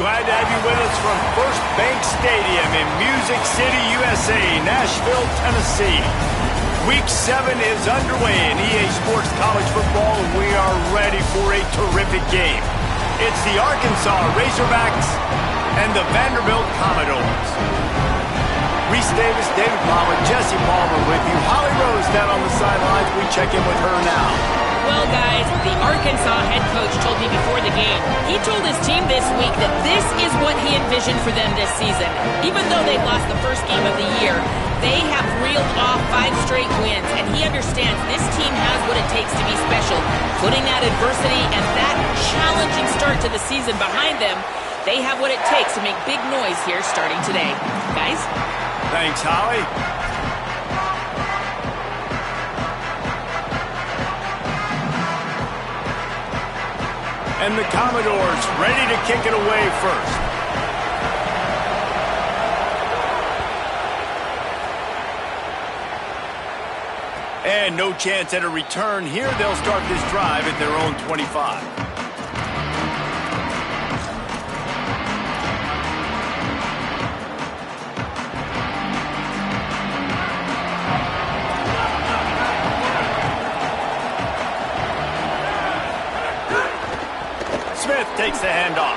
Glad to have you with us from First Bank Stadium in Music City, USA, Nashville, Tennessee. Week 7 is underway in EA Sports College Football, and we are ready for a terrific game. It's the Arkansas Razorbacks and the Vanderbilt Commodores. Reese Davis, David Palmer, Jesse Palmer with you. Holly Rose down on the sidelines. We check in with her now. Well, guys, the Arkansas head coach told me before the game, he told his team this week that this is what he envisioned for them this season. Even though they lost the first game of the year, they have reeled off 5 straight wins, and he understands this team has what it takes to be special. Putting that adversity and that challenging start to the season behind them, they have what it takes to make big noise here starting today. Guys? Thanks, Holly. And the Commodores ready to kick it away first. And no chance at a return here. They'll start this drive at their own 25. Smith takes the handoff.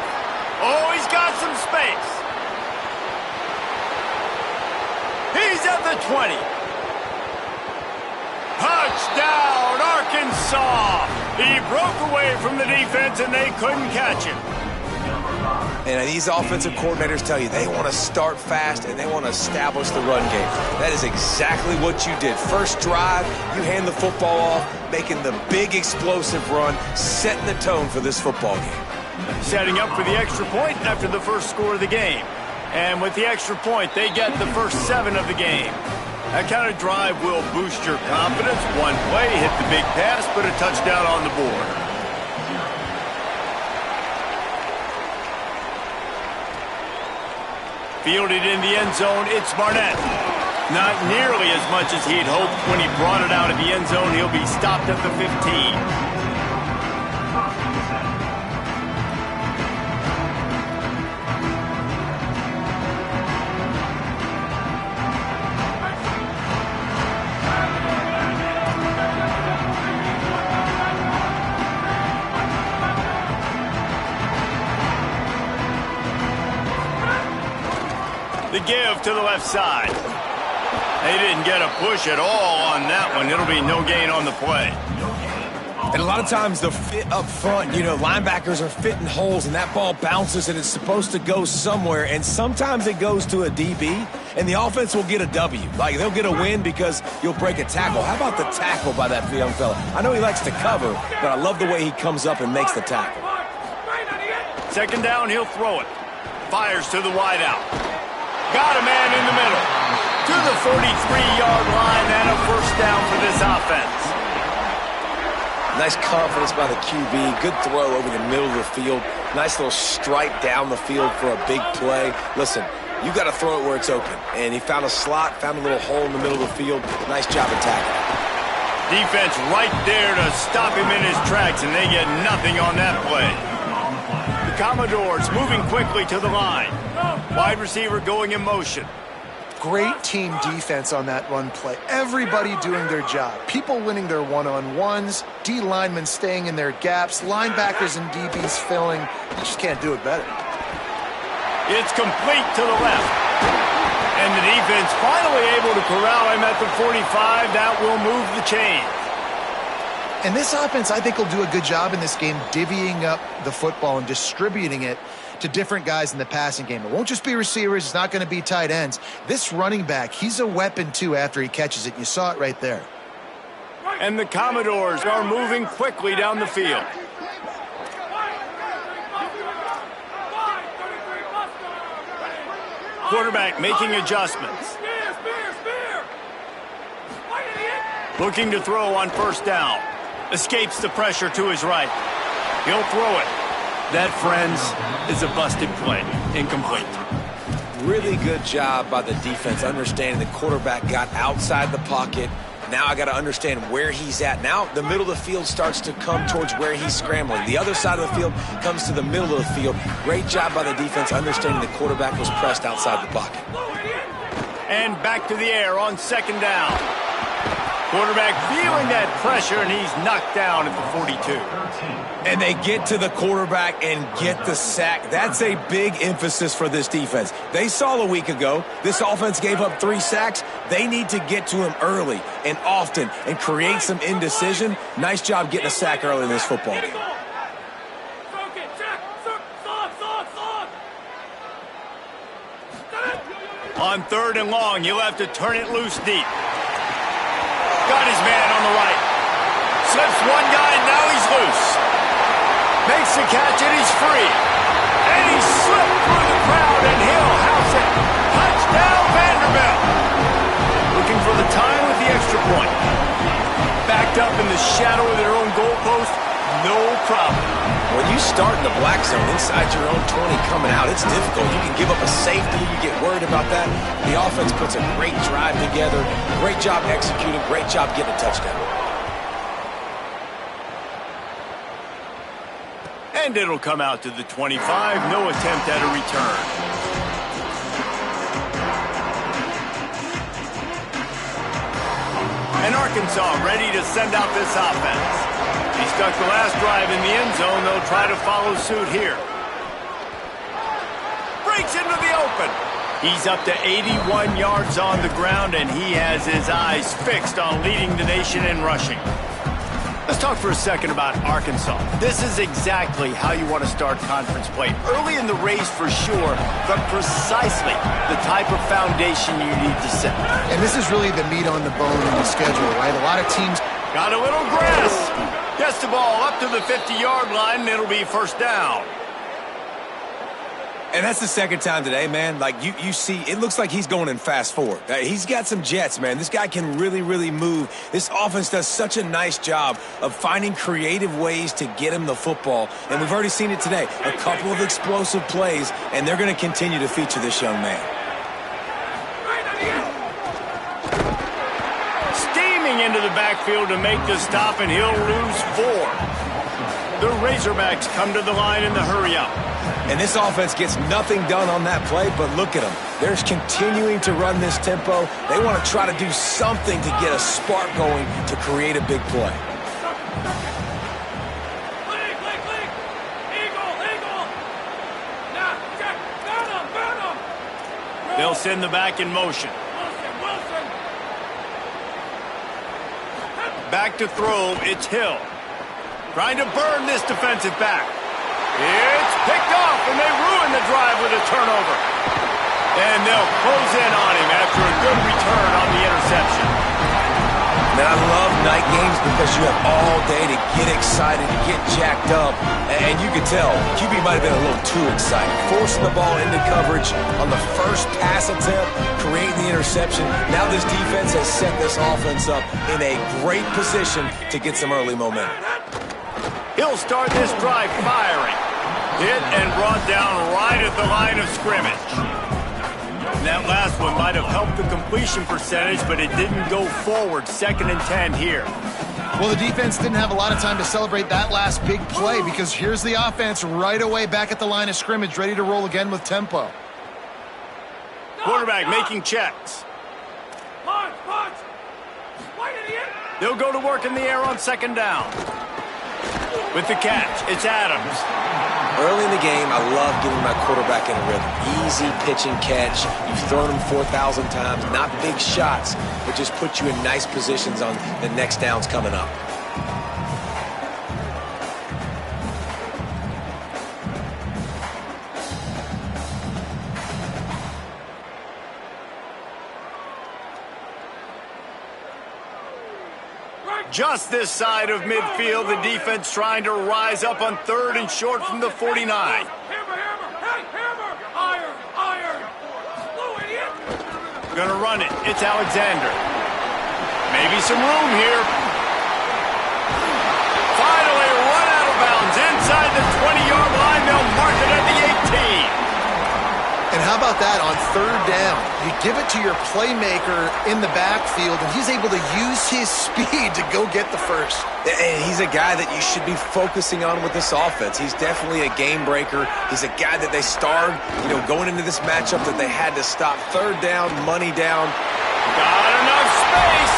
Oh, he's got some space. He's at the 20. Touchdown, Arkansas! He broke away from the defense and they couldn't catch him. And these offensive coordinators tell you they want to start fast and they want to establish the run game. That is exactly what you did. First drive, you hand the football off, making the big explosive run, setting the tone for this football game. Setting up for the extra point after the first score of the game. And with the extra point, they get the first 7 of the game. That kind of drive will boost your confidence. One play, hit the big pass, put a touchdown on the board. Fielded in the end zone, it's Barnett. Not nearly as much as he'd hoped when he brought it out of the end zone. He'll be stopped at the 15. The give to the left side. They didn't get a push at all on that one. It'll be no gain on the play. And a lot of times the fit up front, linebackers are fitting holes and that ball bounces and it's supposed to go somewhere. And sometimes it goes to a DB and the offense will get a W. Like they'll get a win because you'll break a tackle. How about the tackle by that young fella? I know he likes to cover, but I love the way he comes up and makes the tackle. Second down, he'll throw it. Fires to the wideout. Got a man in the middle. To the 43-yard line and a first down for this offense. Nice confidence by the QB. Good throw over the middle of the field. Nice little strike down the field for a big play. Listen, you got to throw it where it's open. And he found a slot, found a little hole in the middle of the field. Nice job attacking. Defense right there to stop him in his tracks, and they get nothing on that play. The Commodores moving quickly to the line. Wide receiver going in motion. Great team defense on that run play. Everybody doing their job. People winning their one-on-ones, D linemen staying in their gaps, linebackers and DBs filling. You just can't do it better. It's complete to the left. And the defense finally able to corral him at the 45. That will move the chains. And this offense, I think, will do a good job in this game divvying up the football and distributing it to different guys in the passing game. It won't just be receivers. It's not going to be tight ends. This running back, he's a weapon, too, after he catches it. You saw it right there. And the Commodores are moving quickly down the field. Quarterback making adjustments. Looking to throw on first down. Escapes the pressure to his right. He'll throw it. That, friends, is a busted play. Incomplete. Really good job by the defense understanding the quarterback got outside the pocket. Now I got to understand where he's at. Now the middle of the field starts to come towards where he's scrambling. The other side of the field comes to the middle of the field. Great job by the defense understanding the quarterback was pressed outside the pocket. And back to the air on second down. Quarterback feeling that pressure, and he's knocked down at the 42. And they get to the quarterback and get the sack. That's a big emphasis for this defense. They saw a week ago, this offense gave up 3 sacks. They need to get to him early and often and create some indecision. Nice job getting a sack early in this football game. On third and long, he'll have to turn it loose deep. Got his man on the right. Slips one guy, and now he's loose. Makes the catch, and he's free. And he slipped through the crowd, and he'll house it. Touchdown, Vanderbilt. Looking for the time with the extra point. Backed up in the shadow of their own goalpost, no problem. When you start in the black zone inside your own 20 coming out, it's difficult. You can give up a safety. You get worried about that. The offense puts a great drive together. Great job executing. Great job getting a touchdown. And it'll come out to the 25. No attempt at a return. And Arkansas ready to send out this offense. He stuck the last drive in the end zone. They'll try to follow suit here. Breaks into the open. He's up to 81 yards on the ground, and he has his eyes fixed on leading the nation in rushing. Let's talk for a second about Arkansas. This is exactly how you want to start conference play. Early in the race for sure, but precisely the type of foundation you need to set. And this is really the meat on the bone in the schedule, right? A lot of teams... Got a little grass. Gets the ball up to the 50-yard line, and it'll be first down. And that's the second time today, man. Like, you see, it looks like he's going in fast forward. He's got some jets, man. This guy can really, really move. This offense does such a nice job of finding creative ways to get him the football. And we've already seen it today. A couple of explosive plays, and they're going to continue to feature this young man. Steaming into the backfield to make the stop, and he'll lose 4. The Razorbacks come to the line in the hurry-up. And this offense gets nothing done on that play, but look at them. They're continuing to run this tempo. They want to try to do something to get a spark going to create a big play. They'll send the back in motion. Back to throw, it's Hill. Trying to burn this defensive back. It's picked off, and they ruin the drive with a turnover. And they'll close in on him after a good return on the interception. Man, I love night games because you have all day to get excited, to get jacked up. And you can tell, QB might have been a little too excited. Forcing the ball into coverage on the first pass attempt, creating the interception. Now this defense has set this offense up in a great position to get some early momentum. He'll start this drive firing. Hit and brought down right at the line of scrimmage. And that last one might have helped the completion percentage, but it didn't go forward. 2nd and 10 here. Well, the defense didn't have a lot of time to celebrate that last big play because here's the offense right away back at the line of scrimmage, ready to roll again with tempo. Quarterback making checks. They'll go to work in the air on 2nd down. With the catch, it's Adams. Early in the game, I love getting my quarterback in a rhythm. Easy pitch and catch. You've thrown him 4,000 times. Not big shots, but just put you in nice positions on the next downs coming up. Just this side of midfield, the defense trying to rise up on 3rd and short from the 49. Gonna run it. It's Alexander. Maybe some room here. Finally run out of bounds inside the 20-yard line. They'll mark it at the 18. And how about that on third down? You give it to your playmaker in the backfield, and he's able to use his speed to go get the first. And he's a guy that you should be focusing on with this offense. He's definitely a game breaker. He's a guy that they starred, going into this matchup that they had to stop. Third down, money down. Got enough space.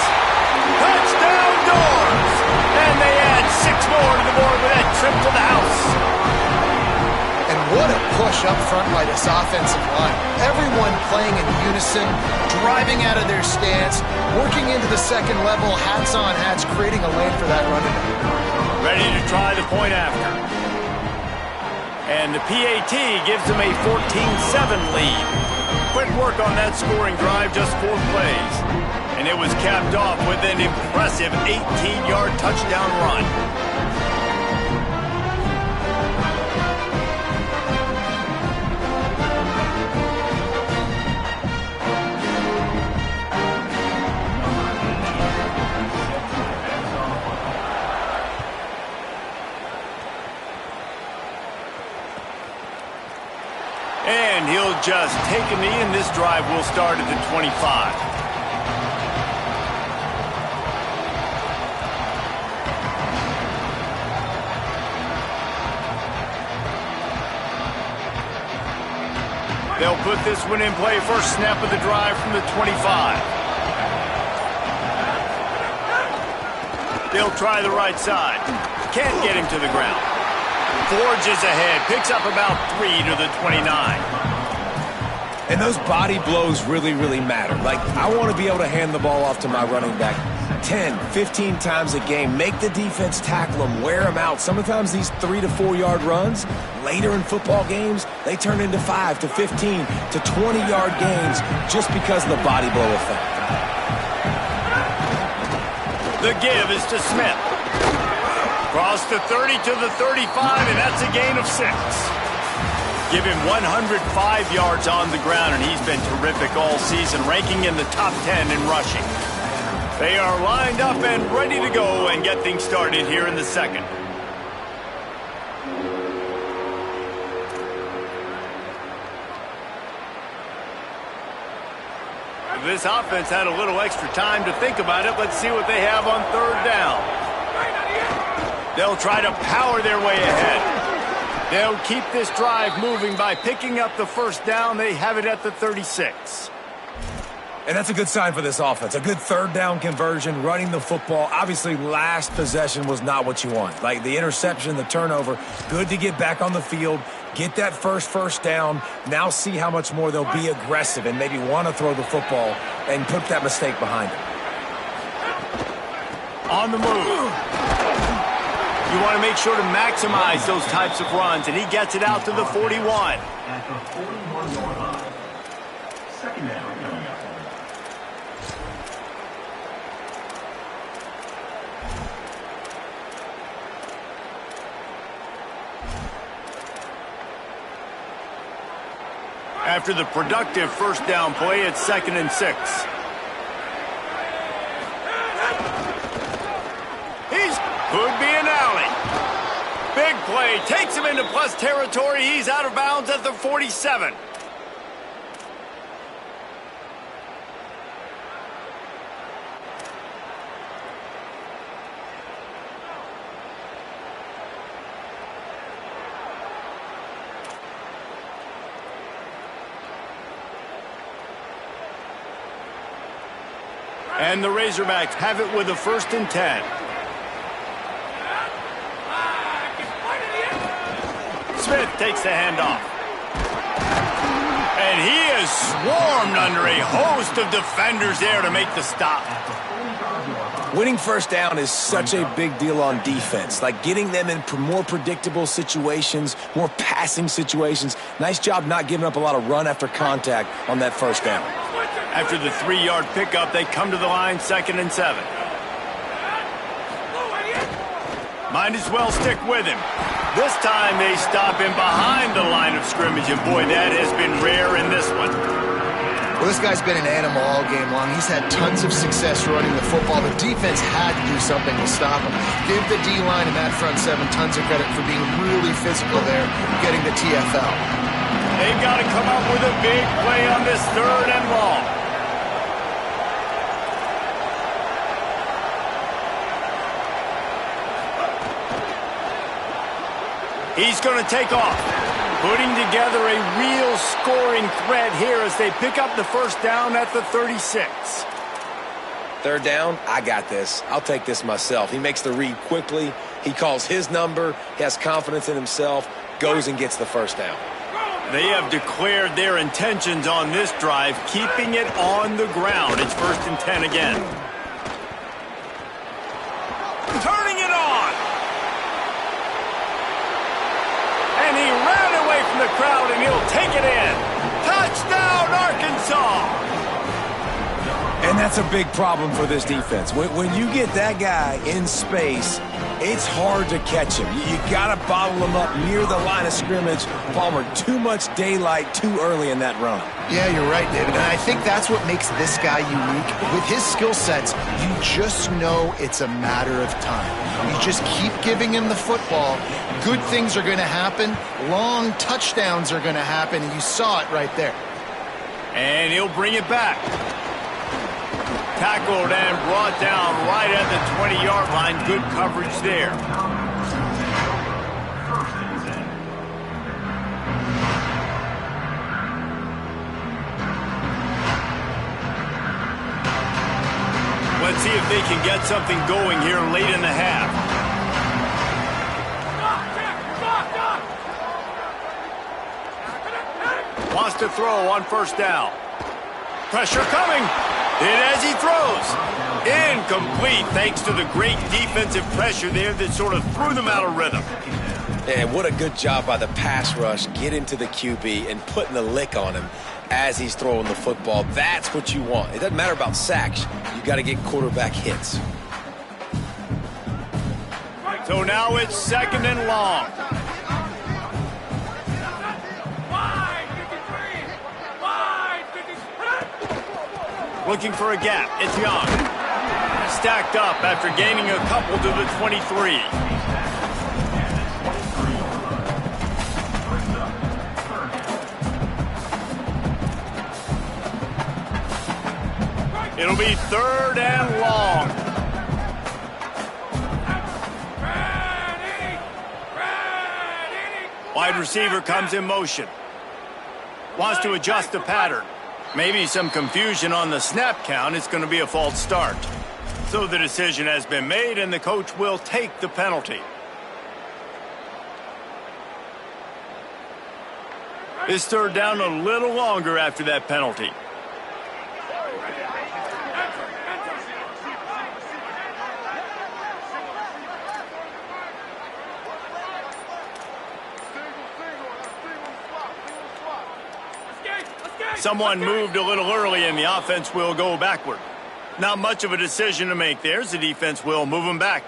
Touchdown Doors. And they add 6 more to the board with that trip to the house. And what a push up front by this offensive line. Everyone playing in unison, driving out of their stance, working into the second level, hats on hats, creating a lane for that running back. Ready to try the point after. And the PAT gives them a 14-7 lead. Quick work on that scoring drive, just 4 plays. And it was capped off with an impressive 18-yard touchdown run. And he'll just take a knee, and this drive will start at the 25. They'll put this one in play. First snap of the drive from the 25. They'll try the right side. Can't get him to the ground. Forges ahead, picks up about 3 to the 29. And those body blows really, really matter. Like, I want to be able to hand the ball off to my running back 10, 15 times a game. Make the defense tackle them, wear them out. Sometimes these 3 to 4 yard runs, later in football games, they turn into 5 to 15 to 20 yard gains just because of the body blow effect. The give is to Smith. Cross the 30 to the 35, and that's a gain of 6. Give him 105 yards on the ground, and he's been terrific all season, ranking in the top 10 in rushing. They are lined up and ready to go and get things started here in the second. This offense had a little extra time to think about it. Let's see what they have on third down. They'll try to power their way ahead. They'll keep this drive moving by picking up the first down. They have it at the 36. And that's a good sign for this offense. A good third down conversion, running the football. Obviously, last possession was not what you want. Like the interception, the turnover, good to get back on the field, get that first down. Now see how much more they'll be aggressive and maybe want to throw the football and put that mistake behind them. On the move. You want to make sure to maximize those types of runs, and he gets it out to the 41. At the 41-yard line. Second down. After the productive first down play, it's 2nd and 6. Could be an alley. Big play. Takes him into plus territory. He's out of bounds at the 47. And the Razorbacks have it with a 1st and 10. Smith takes the handoff. And he is swarmed under a host of defenders there to make the stop. Winning first down is such a big deal on defense. Like getting them in more predictable situations, more passing situations. Nice job not giving up a lot of run after contact on that first down. After the 3-yard pickup, they come to the line 2nd and 7. Might as well stick with him. This time they stop him behind the line of scrimmage, and boy, that has been rare in this one. Well, this guy's been an animal all game long. He's had tons of success running the football. The defense had to do something to stop him. Give the D-line and that front seven tons of credit for being really physical there, getting the TFL. They've got to come up with a big play on this 3rd and long. He's going to take off, putting together a real scoring threat here as they pick up the 1st down at the 36. 3rd down, I got this. I'll take this myself. He makes the read quickly. He calls his number. He has confidence in himself. Goes and gets the 1st down. They have declared their intentions on this drive, keeping it on the ground. It's 1st and 10 again. Turning it on. And he ran away from the crowd, and he'll take it in. Touchdown, Arkansas! And that's a big problem for this defense. When you get that guy in space, it's hard to catch him. You got to bottle him up near the line of scrimmage. Palmer, too much daylight too early in that run. Yeah, you're right, David. And I think that's what makes this guy unique. With his skill sets, you just know it's a matter of time. You just keep giving him the football. Good things are going to happen. Long touchdowns are going to happen. And you saw it right there. And he'll bring it back. Tackled and brought down right at the 20-yard line. Good coverage there. Let's see if they can get something going here late in the half. Wants to throw on 1st down. Pressure coming. In as he throws. Incomplete thanks to the great defensive pressure there that sort of threw them out of rhythm. And what a good job by the pass rush, getting to the QB and putting a lick on him as he's throwing the football. That's what you want. It doesn't matter about sacks. You got to get quarterback hits. So now it's 2nd and long. Looking for a gap. It's Young. Stacked up after gaining a couple to the 23. It'll be 3rd and long. Wide receiver comes in motion. Wants to adjust the pattern. Maybe some confusion on the snap count. It's going to be a false start. So the decision has been made, and the coach will take the penalty. This 3rd down a little longer after that penalty. Someone moved a little early, and the offense will go backward. Not much of a decision to make there, as the defense will move them back.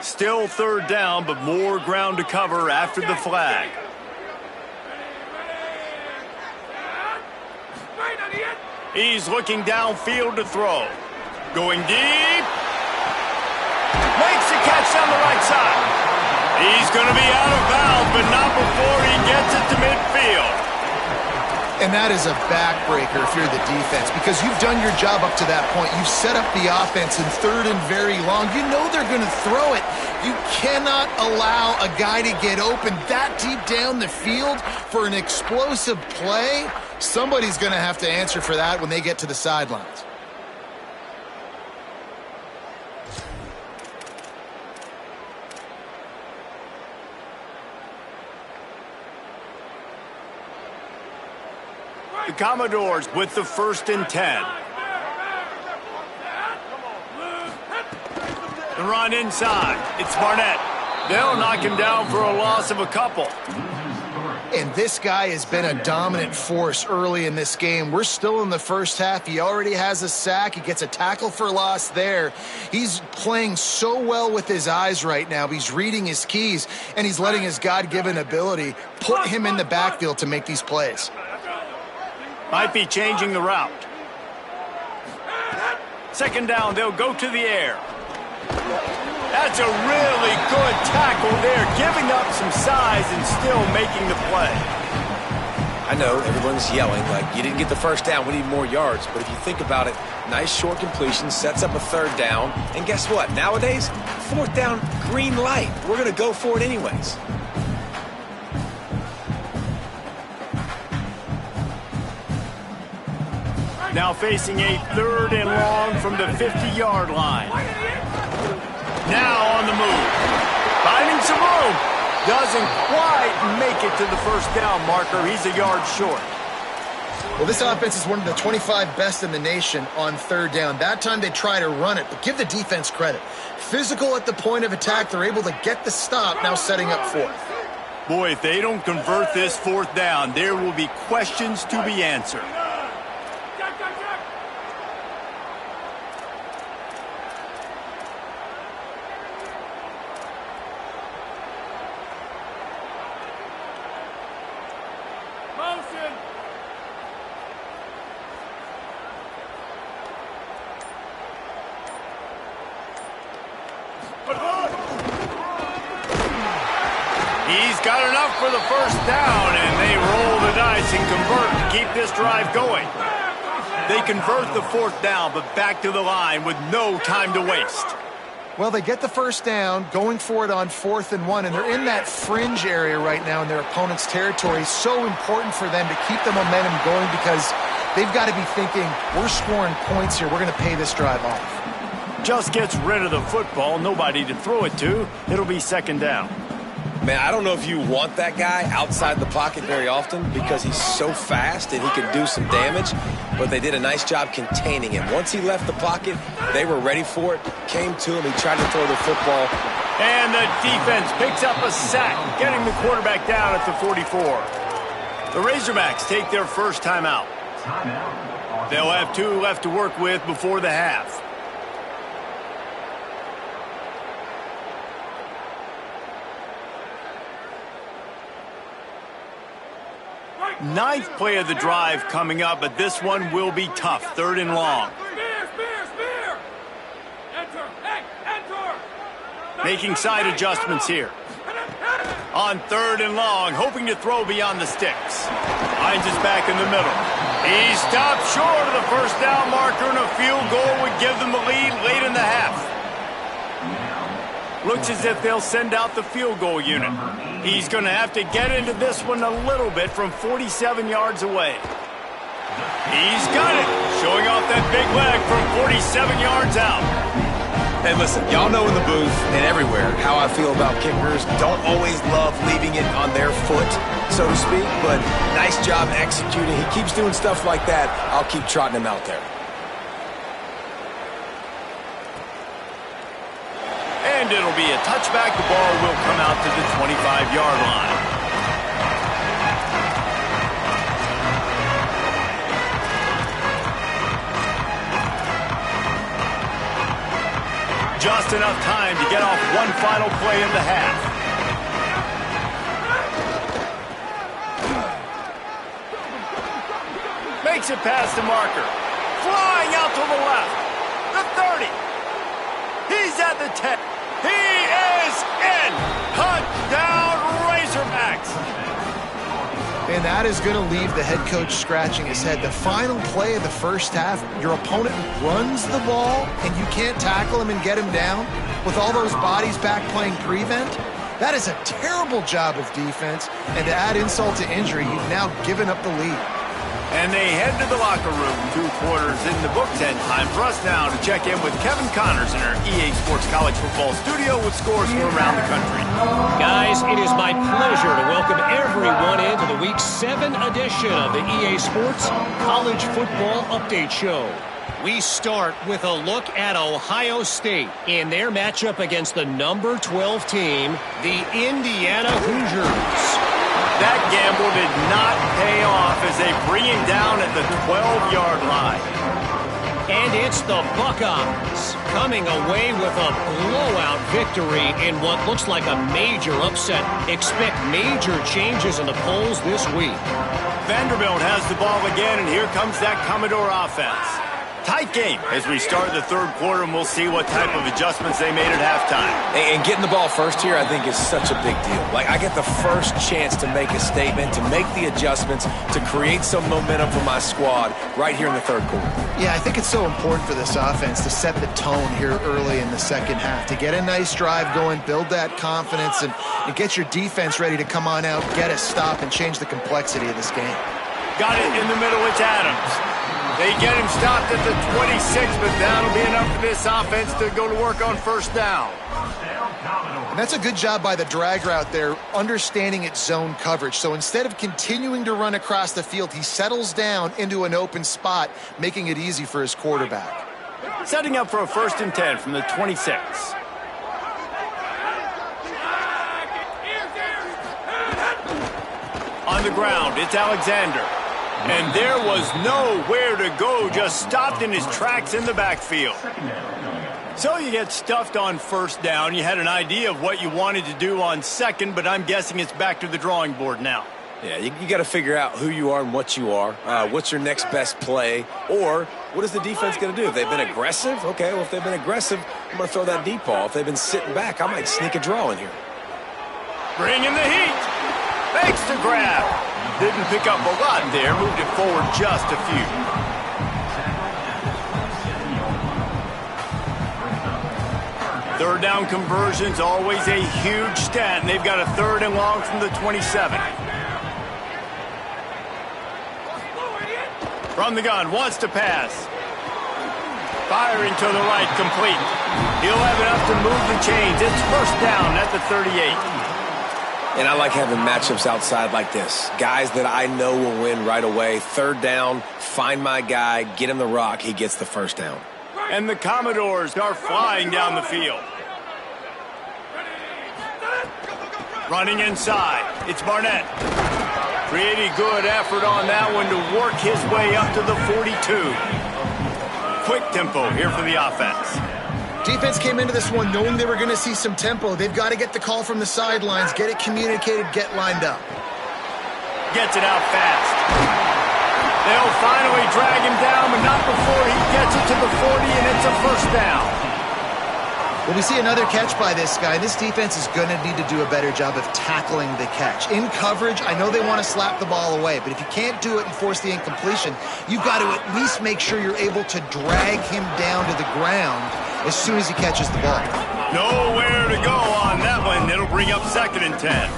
Still 3rd down, but more ground to cover after the flag. He's looking downfield to throw. Going deep. Makes the catch on the right side. He's going to be out of bounds, but not before he gets it to midfield. And that is a backbreaker if you're the defense, because you've done your job up to that point. You've set up the offense in 3rd and very long. You know they're going to throw it. You cannot allow a guy to get open that deep down the field for an explosive play. Somebody's going to have to answer for that when they get to the sidelines. The Commodores with the 1st and 10. The run inside. It's Barnett. They'll knock him down for a loss of a couple. And this guy has been a dominant force early in this game. We're still in the 1st half. He already has a sack. He gets a tackle for loss there. He's playing so well with his eyes right now. He's reading his keys, and he's letting his God-given ability put him in the backfield to make these plays. Might be changing the route. 2nd down, they'll go to the air. That's a really good tackle there, giving up some size and still making the play. I know everyone's yelling like, you didn't get the first down, we need more yards. But if you think about it, nice short completion, sets up a third down. And guess what? Nowadays, fourth down, green light. We're going to go for it anyways. Now facing a 3rd and long from the 50-yard line. Now on the move. Finding some room. Doesn't quite make it to the first down marker. He's a yard short. Well, this offense is one of the 25 best in the nation on 3rd down. That time they try to run it, but give the defense credit. Physical at the point of attack. They're able to get the stop, now setting up 4th. Boy, if they don't convert this 4th down, there will be questions to be answered. He's got enough for the first down, and they roll the dice and convert to keep this drive going. They convert the 4th down, but back to the line with no time to waste. Well, they get the first down, going for it on 4th and 1, and they're in that fringe area right now in their opponent's territory. So important for them to keep the momentum going because they've got to be thinking, we're scoring points here. We're going to pay this drive off. Just gets rid of the football, nobody to throw it to. It'll be 2nd down. Man, I don't know if you want that guy outside the pocket very often because he's so fast and he can do some damage, but they did a nice job containing him. Once he left the pocket, they were ready for it, came to him, he tried to throw the football. And the defense picks up a sack, getting the quarterback down at the 44. The Razorbacks take their first timeout. They'll have 2 left to work with before the half. 9th play of the drive coming up, but this one will be tough. 3rd and long. Making side adjustments here. On 3rd and long, hoping to throw beyond the sticks. Hines is back in the middle. He stopped short of the first down marker, and a field goal would give them the lead late in the half. Looks as if they'll send out the field goal unit. He's going to have to get into this one a little bit from 47 yards away. He's got it, showing off that big leg from 47 yards out. Hey, listen, y'all know in the booth and everywhere how I feel about kickers. Don't always love leaving it on their foot, so to speak, but nice job executing. He keeps doing stuff like that. I'll keep trotting him out there. And it'll be a touchback. The ball will come out to the 25-yard line. Just enough time to get off one final play of the half. Makes it past the marker. Flying out to the left. The 30. He's at the 10. He is in! Touchdown, Razorbacks! And that is going to leave the head coach scratching his head. The final play of the first half, your opponent runs the ball, and you can't tackle him and get him down with all those bodies back playing prevent. That is a terrible job of defense, and to add insult to injury, you've now given up the lead. And they head to the locker room, 2 quarters in the books, and time for us now to check in with Kevin Connors in our EA Sports College Football studio with scores from around the country. Guys, it is my pleasure to welcome everyone into the Week 7 edition of the EA Sports College Football Update Show. We start with a look at Ohio State in their matchup against the number 12 team, the Indiana Hoosiers. That gamble did not pay off as they bring him down at the 12-yard line. And it's the Buckeyes coming away with a blowout victory in what looks like a major upset. Expect major changes in the polls this week. Vanderbilt has the ball again, and here comes that Commodore offense. tight game as we start the third quarter, and we'll see what type of adjustments they made at halftime. And getting the ball first here, I think, is such a big deal. Like, I get the first chance to make a statement, to make the adjustments, to create some momentum for my squad right here in the third quarter. Yeah, I think it's so important for this offense to set the tone here early in the second half, to get a nice drive going, build that confidence, and get your defense ready to come on out, get a stop, and change the complexity of this game. Got it in the middle, it's Adams. They get him stopped at the 26, but that'll be enough for this offense to go to work on first down. And that's a good job by the drag route there, understanding its zone coverage. So instead of continuing to run across the field, he settles down into an open spot, making it easy for his quarterback. Setting up for a 1st and 10 from the 26. On the ground, it's Alexander. And there was nowhere to go, just stopped in his tracks in the backfield. So you get stuffed on first down. You had an idea of what you wanted to do on second, but I'm guessing it's back to the drawing board now. Yeah, you got to figure out who you are and what you are. What's your next best play? Or what is the defense going to do? If they've been aggressive, okay, well, if they've been aggressive, I'm going to throw that deep ball. If they've been sitting back, I might sneak a draw in here. Bring in the heat. Fakes the grab. Didn't pick up a lot there, moved it forward just a few. Third down conversion's always a huge stat, and they've got a 3rd and long from the 27. From the gun, wants to pass. Firing to the right, complete. He'll have enough to move the chains. It's first down at the 38. And I like having matchups outside like this. Guys that I know will win right away. 3rd down, find my guy, get him the rock, he gets the first down. And the Commodores are flying down the field. Running inside, it's Barnett. Pretty good effort on that one to work his way up to the 42. Quick tempo here for the offense. Defense came into this one knowing they were going to see some tempo. They've got to get the call from the sidelines, get it communicated, get lined up. Gets it out fast. They'll finally drag him down, but not before he gets it to the 40, and it's a first down. Well, we see another catch by this guy. This defense is going to need to do a better job of tackling the catch. In coverage, I know they want to slap the ball away, but if you can't do it and force the incompletion, you've got to at least make sure you're able to drag him down to the ground as soon as he catches the ball. Nowhere to go on that one. It'll bring up 2nd and 10.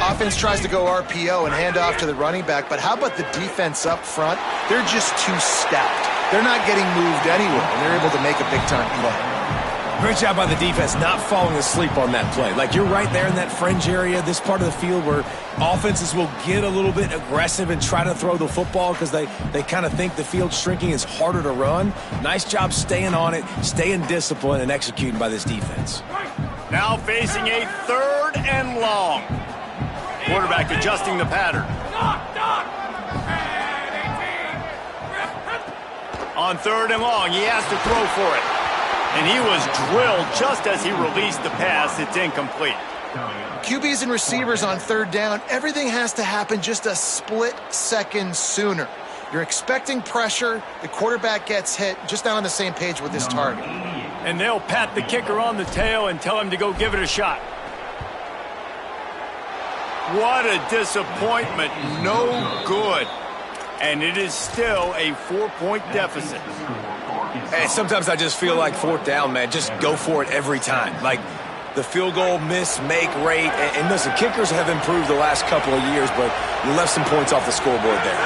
Offense tries to go RPO and hand off to the running back, but how about the defense up front? They're just too stout. They're not getting moved anywhere, and they're able to make a big-time play. Great job by the defense not falling asleep on that play. Like, you're right there in that fringe area, this part of the field where offenses will get a little bit aggressive and try to throw the football because they kind of think the field's shrinking, it's harder to run. Nice job staying on it, staying disciplined, and executing by this defense. Now facing a 3rd and long. Quarterback adjusting the pattern. On 3rd and long, he has to throw for it. And he was drilled just as he released the pass. It's incomplete. QBs and receivers on 3rd down, everything has to happen just a split second sooner. You're expecting pressure, the quarterback gets hit, just not on the same page with his target. And they'll pat the kicker on the tail and tell him to go give it a shot. What a disappointment. No good. And it is still a 4-point deficit. Hey, sometimes I just feel like 4th down, man. Just go for it every time. Like, the field goal miss-make rate. And listen, kickers have improved the last couple of years, but you left some points off the scoreboard there.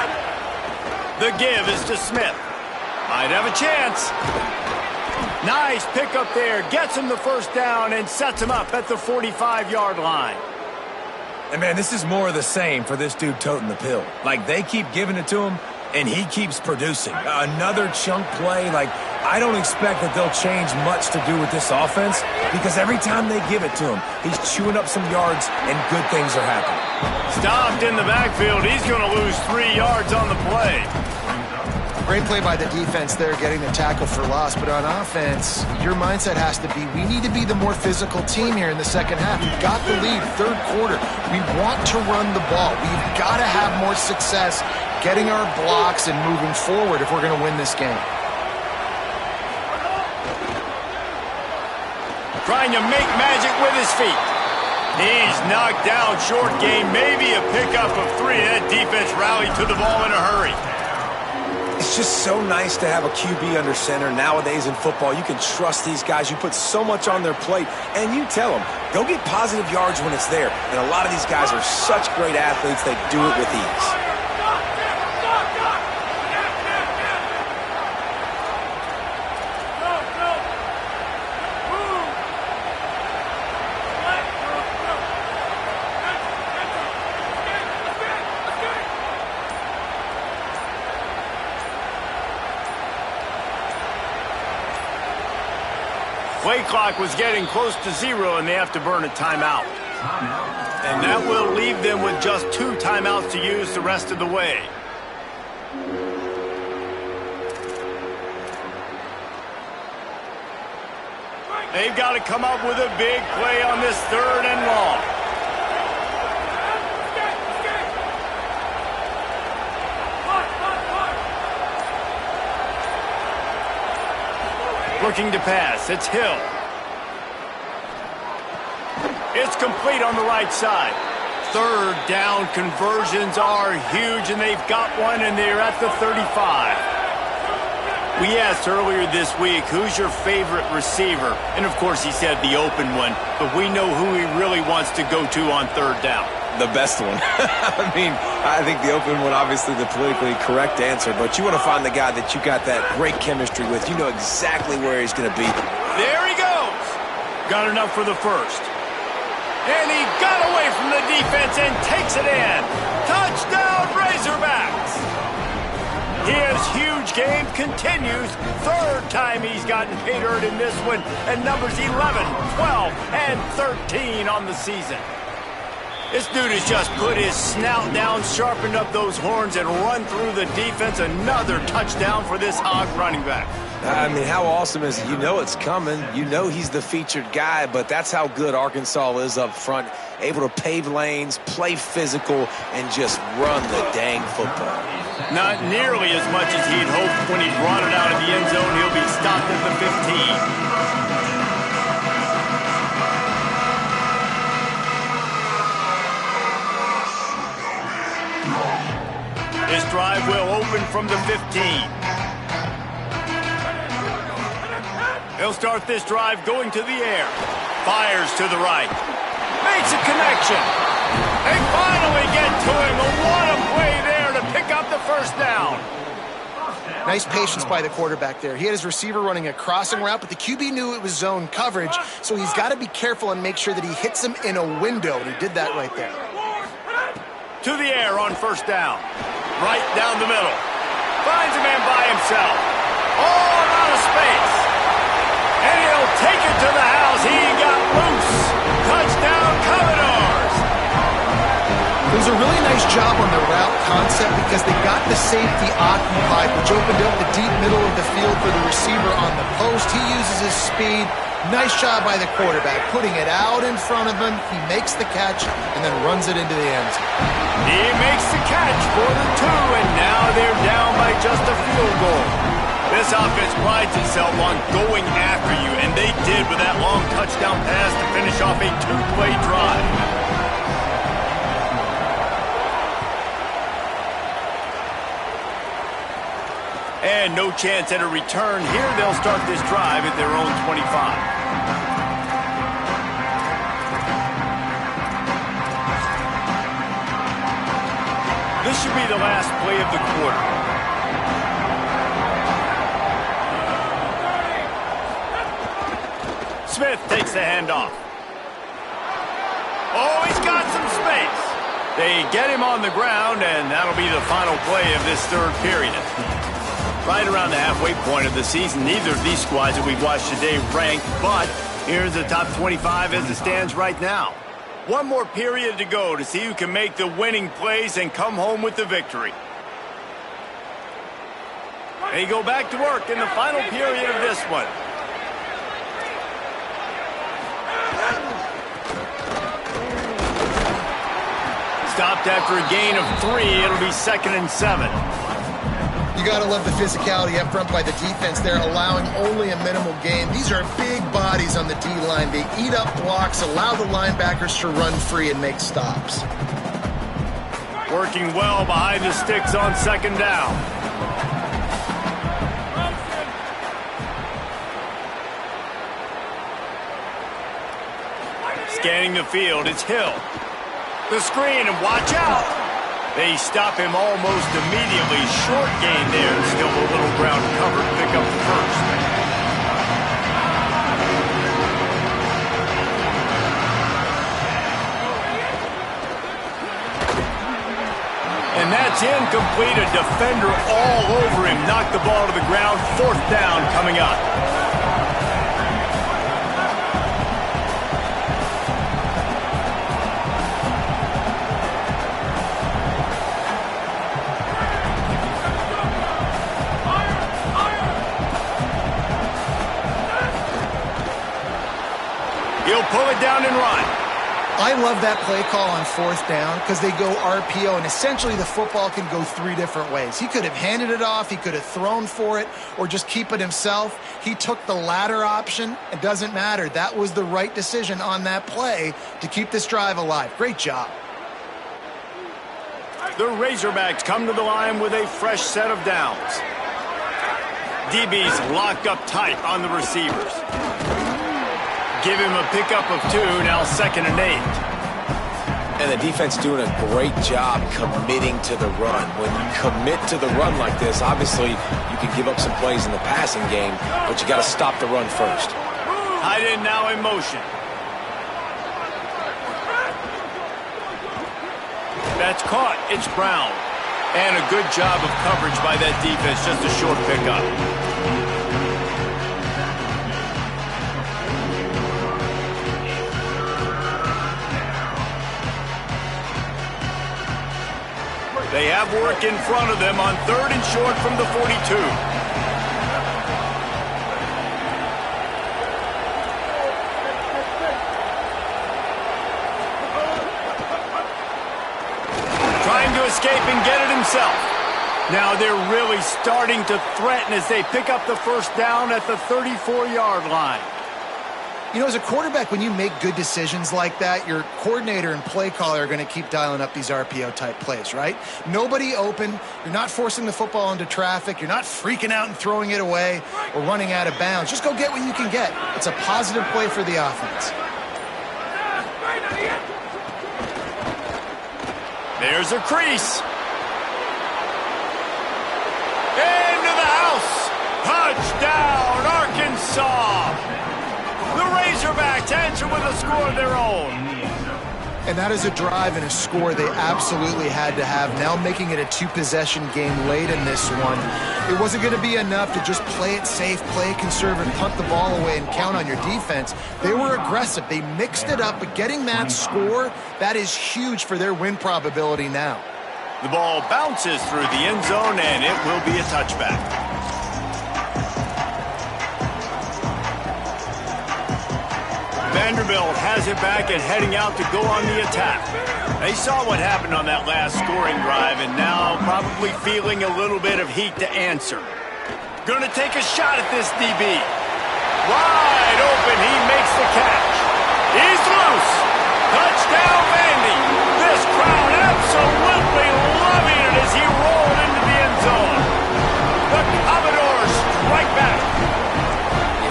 The give is to Smith. Might have a chance. Nice pickup there. Gets him the first down and sets him up at the 45-yard line. And, man, this is more of the same for this dude toting the pill. Like, they keep giving it to him, and he keeps producing. Another chunk play. Like, I don't expect that they'll change much to do with this offense because every time they give it to him, he's chewing up some yards, and good things are happening. Stopped in the backfield. He's going to lose 3 yards on the play. Great play by the defense there, getting the tackle for loss. But on offense, your mindset has to be, we need to be the more physical team here in the second half. We've got the lead, third quarter. We want to run the ball. We've got to have more success getting our blocks and moving forward if we're going to win this game. Trying to make magic with his feet. He's knocked down short game, maybe a pickup of 3. That defense rallied to the ball in a hurry. It's just so nice to have a QB under center. Nowadays in football, you can trust these guys. You put so much on their plate, and you tell them, go get positive yards when it's there. And a lot of these guys are such great athletes, they do it with ease. Play clock was getting close to 0, and they have to burn a timeout. And that will leave them with just 2 timeouts to use the rest of the way. They've got to come up with a big play on this 3rd and long. Looking to pass. It's Hill. It's complete on the right side. 3rd down conversions are huge, and they've got one, and they're at the 35. We asked earlier this week, who's your favorite receiver? And, of course, he said the open one, but we know who he really wants to go to on 3rd down. The best one. I mean, I think the open one, obviously the politically correct answer, but you want to find the guy that you got that great chemistry with. You know exactly where he's going to be. There he goes. Got enough for the 1st. And he got away from the defense and takes it in. Touchdown, Razorbacks. His huge game continues. 3rd time he's gotten pay dirt in this one. And numbers 11, 12, and 13 on the season. This dude has just put his snout down, sharpened up those horns, and run through the defense. Another touchdown for this Hog running back. I mean, how awesome is it? You know it's coming. You know he's the featured guy, but that's how good Arkansas is up front. Able to pave lanes, play physical, and just run the dang football. Not nearly as much as he'd hoped when he brought it out of the end zone. He'll be stopped at the 15. This drive will open from the 15. He'll start this drive going to the air. Fires to the right. Makes a connection. They finally get to him. What a play there to pick up the 1st down. Nice patience by the quarterback there. He had his receiver running a crossing route, but the QB knew it was zone coverage, so he's got to be careful and make sure that he hits him in a window, and he did that right there. To the air on 1st down. Right down the middle. Finds a man by himself. All out of space. And he'll take it to the house. He got loose. Touchdown, Commodores. It was a really nice job on the route concept because they got the safety occupied, which opened up the deep middle of the field for the receiver on the post. He uses his speed. Nice job by the quarterback, putting it out in front of him. He makes the catch and then runs it into the end zone. He makes the catch for the 2, and now they're down by just a field goal. This offense prides itself on going after you, and they did with that long touchdown pass to finish off a 2-play drive. And no chance at a return here. They'll start this drive at their own 25. This should be the last play of the quarter. Smith takes the handoff. Oh, he's got some space. They get him on the ground, and that'll be the final play of this 3rd period. Right around the halfway point of the season, neither of these squads that we've watched today ranked, but here's the top 25 as it stands right now. One more period to go to see who can make the winning plays and come home with the victory. They go back to work in the final period of this one. Stopped after a gain of 3. It'll be 2nd and 7. You got to love the physicality up front by the defense there, allowing only a minimal gain. These are big bodies on the D-line. They eat up blocks, allow the linebackers to run free and make stops. Working well behind the sticks on 2nd down. Scanning the field, it's Hill. The screen, and watch out! They stop him almost immediately. Short gain there. Still a little ground covered. Pick up the first. And that's incomplete. A defender all over him. Knocked the ball to the ground. 4th down coming up. He'll pull it down and run. I love that play call on 4th down because they go RPO, and essentially the football can go 3 different ways. He could have handed it off, he could have thrown for it, or just keep it himself. He took the latter option. It doesn't matter. That was the right decision on that play to keep this drive alive. Great job. The Razorbacks come to the line with a fresh set of downs. DB's locked up tight on the receivers. Give him a pickup of 2, now 2nd and 8. And the defense doing a great job committing to the run. When you commit to the run like this, obviously you can give up some plays in the passing game, but you got to stop the run first. Tight end now in motion. That's caught. It's Brown. And a good job of coverage by that defense. Just a short pickup. They have work in front of them on 3rd and short from the 42. Trying to escape and get it himself. Now they're really starting to threaten as they pick up the 1st down at the 34-yard line. You know, as a quarterback, when you make good decisions like that, your coordinator and play caller are going to keep dialing up these RPO-type plays, right? Nobody open. You're not forcing the football into traffic. You're not freaking out and throwing it away or running out of bounds. Just go get what you can get. It's a positive play for the offense. There's a crease. Into the house. Touchdown, Arkansas. The Razorbacks answer with a score of their own. And that is a drive and a score they absolutely had to have. Now making it a 2-possession game late in this one. It wasn't going to be enough to just play it safe, play it conservative, punt the ball away, and count on your defense. They were aggressive. They mixed it up, but getting that score, that is huge for their win probability now. The ball bounces through the end zone, and it will be a touchback. Vanderbilt has it back and heading out to go on the attack. They saw what happened on that last scoring drive and now probably feeling a little bit of heat to answer. Gonna take a shot at this DB. Wide open, he makes the catch. He's loose. Touchdown, Vandy. This crowd absolutely loving it as he rolled into the end zone. The Commodores strike back.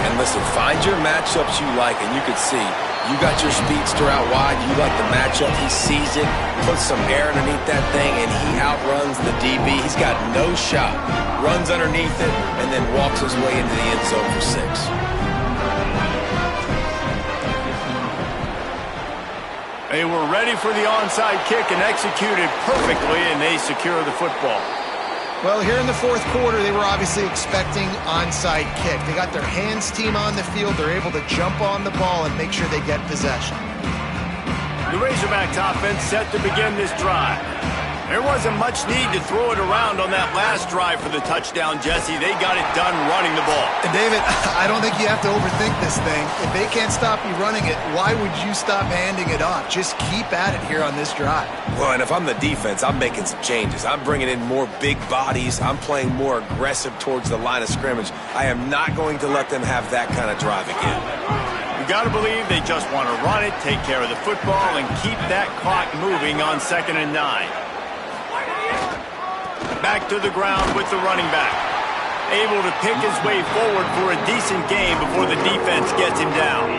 And listen, find your matchups you like, and you can see you got your speedster out wide. You like the matchup. He sees it, puts some air underneath that thing, and he outruns the DB. He's got no shot. Runs underneath it, and then walks his way into the end zone for 6. They were ready for the onside kick and executed perfectly, and they secure the football. Well, here in the 4th quarter, they were obviously expecting onside kick. They got their hands team on the field. They're able to jump on the ball and make sure they get possession. The Razorbacks offense set to begin this drive. There wasn't much need to throw it around on that last drive for the touchdown, Jesse. They got it done running the ball. And David, I don't think you have to overthink this thing. If they can't stop you running it, why would you stop handing it off? Just keep at it here on this drive. Well, and if I'm the defense, I'm making some changes. I'm bringing in more big bodies. I'm playing more aggressive towards the line of scrimmage. I am not going to let them have that kind of drive again. You got to believe they just want to run it, take care of the football, and keep that clock moving on 2nd and 9. Back to the ground with the running back. Able to pick his way forward for a decent gain before the defense gets him down.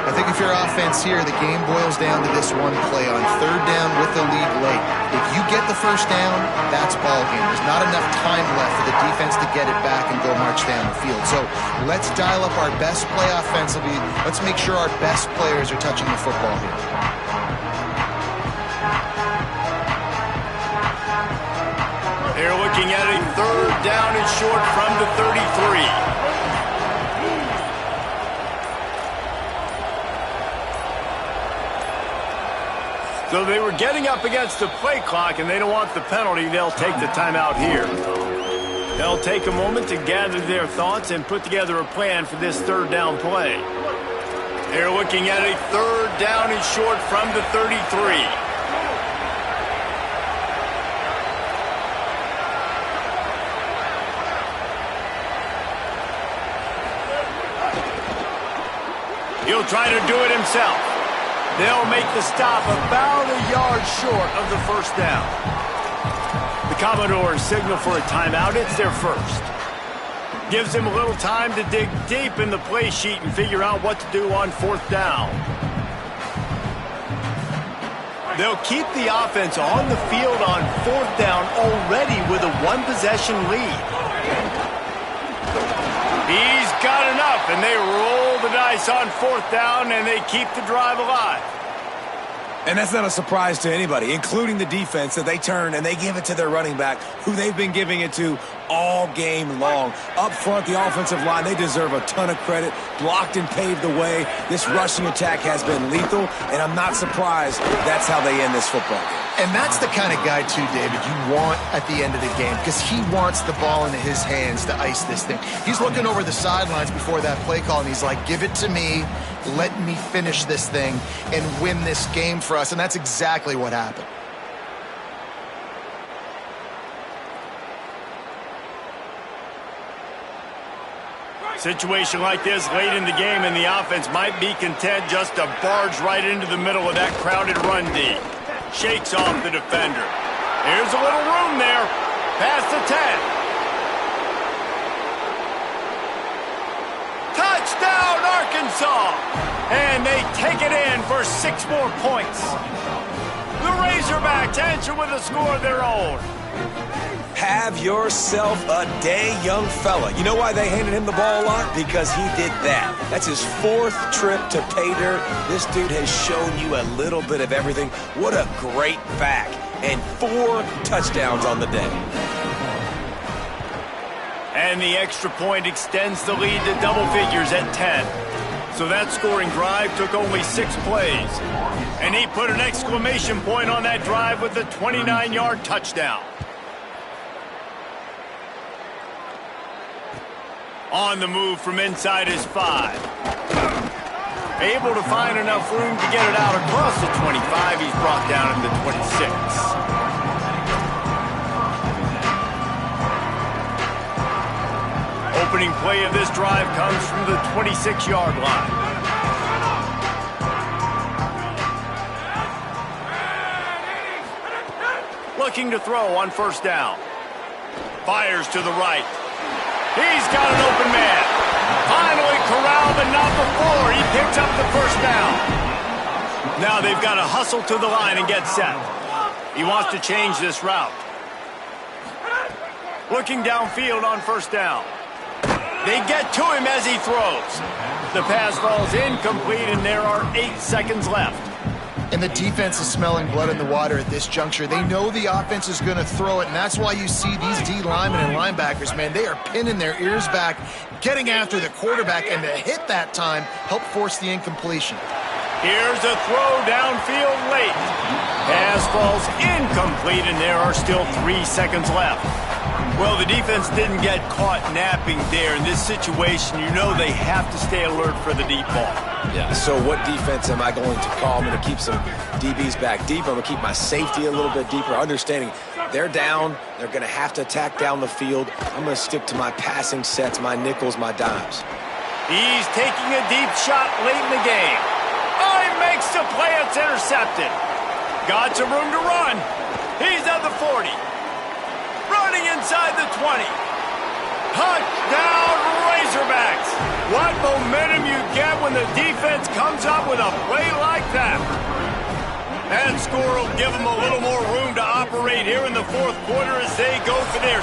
I think if you're offense here, the game boils down to this one play on 3rd down with the lead late. If you get the 1st down, that's ball game. There's not enough time left for the defense to get it back and go march down the field. So let's dial up our best play offensively. Let's make sure our best players are touching the football here. They're looking at a 3rd down and short from the 33. So they were getting up against the play clock, and they don't want the penalty. They'll take the timeout here. They'll take a moment to gather their thoughts and put together a plan for this 3rd down play. They're looking at a 3rd down and short from the 33. He'll try to do it himself. They'll make the stop about a yard short of the 1st down. The Commodores signal for a timeout. It's their first. Gives them a little time to dig deep in the play sheet and figure out what to do on 4th down. They'll keep the offense on the field on 4th down already with a 1-possession lead. He's got enough, and they roll the dice on 4th down, and they keep the drive alive. And that's not a surprise to anybody, including the defense, that they turn and they give it to their running back, who they've been giving it to all game long. Up front, the offensive line, they deserve a ton of credit. Blocked and paved the way. This rushing attack has been lethal, and I'm not surprised that's how they end this football game. And that's the kind of guy, too, David, you want at the end of the game, because he wants the ball into his hands to ice this thing. He's looking over the sidelines before that play call, and he's like, give it to me, let me finish this thing and win this game for us. And that's exactly what happened. Situation like this late in the game, and the offense might be content just to barge right into the middle of that crowded run D. Shakes off the defender. There's a little room there. Past the 10. Touchdown, Arkansas! And they take it in for 6 more points. The Razorbacks answer with a score of their own. Have yourself a day, young fella. You know why they handed him the ball a lot? Because he did that. That's his 4th trip to pay dirt. This dude has shown you a little bit of everything. What a great back. And 4 touchdowns on the day. And the extra point extends the lead to double figures at 10. So that scoring drive took only 6 plays. And he put an exclamation point on that drive with a 29-yard touchdown. On the move from inside his 5. Able to find enough room to get it out across the 25. He's brought down at the 26. Opening play of this drive comes from the 26-yard line. Looking to throw on 1st down. Fires to the right. He's got an open man. Finally corralled, but not before. He picks up the 1st down. Now they've got to hustle to the line and get set. He wants to change this route. Looking downfield on 1st down. They get to him as he throws. The pass falls incomplete, and there are 8 seconds left. And the defense is smelling blood in the water at this juncture. They know the offense is going to throw it, and that's why you see these D linemen and linebackers, man, they are pinning their ears back, getting after the quarterback, and to hit that time, help force the incompletion. Here's a throw downfield late. Pass falls incomplete, and there are still 3 seconds left. Well, the defense didn't get caught napping there. In this situation, you know they have to stay alert for the deep ball. Yeah, so what defense am I going to call? I'm going to keep some DBs back deep. I'm going to keep my safety a little bit deeper, understanding they're down. They're going to have to attack down the field. I'm going to stick to my passing sets, my nickels, my dimes. He's taking a deep shot late in the game. Oh, he makes the play. It's intercepted. Got some room to run. He's at the 40. Running inside the 20. Touchdown, Razorbacks. What momentum you get when the defense comes up with a play like that. That score will give them a little more room to operate here in the fourth quarter as they go for their